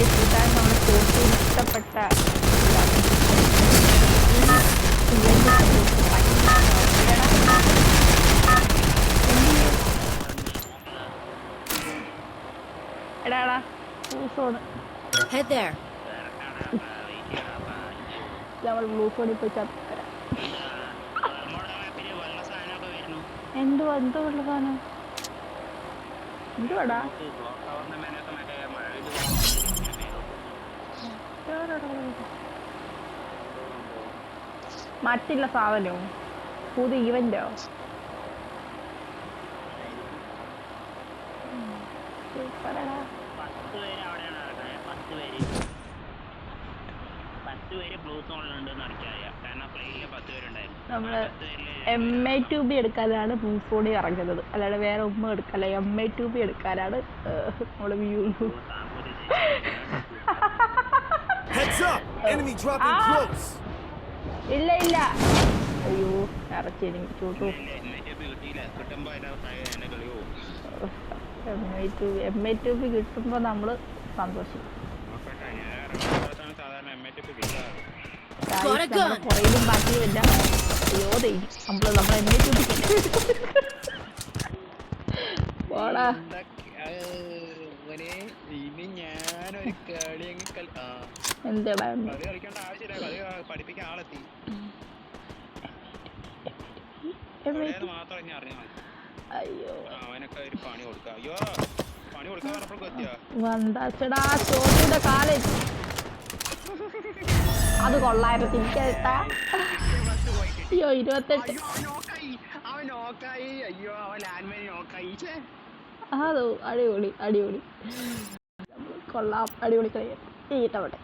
ഇതാണ് നമ്മുടെ കോഴ്സിൽ ഇഷ്ടപ്പെട്ട എടാടാ ബ്ലൂസോണ് നമ്മൾ ബ്ലൂസോണിൽ പോയി ചത്തരാം. എന്തുവാ വെള്ള സാധനം എന്തുവാടാ? മറ്റുള്ള സാധനവും പുതിയ ഇവന്റോ? നമ്മള് MA2B എടുക്കാനാണ് ബ്ലൂസോണി ഇറങ്ങുന്നത്, അല്ലാതെ വേറെ ഒന്നും എടുക്കല്ല. MA2B എടുക്കാനാണ് നമ്മള് വ്യൂ. ഇല്ല ഇല്ല, അയ്യോ ഇറച്ചി ചൂട്ടു. MA2B കിട്ടുമ്പോ നമ്മള് സന്തോഷിക്കും. കുറയിലും ബാക്കിയുമില്ല. അയ്യോ നമ്മള് MA2B പോടാ. എന്താടാ വന്താച്ചടാ ചോട്ടിന്റെ കാലൻ. അത് കൊള്ളായിരുന്നു തിരിച്ചെടുത്താ. അയ്യോ 28. അതോ അടിപൊളി അടിപൊളി കൊള്ളാം, അടിപൊളി കളിയാ. ഈട്ടവട്ടെ.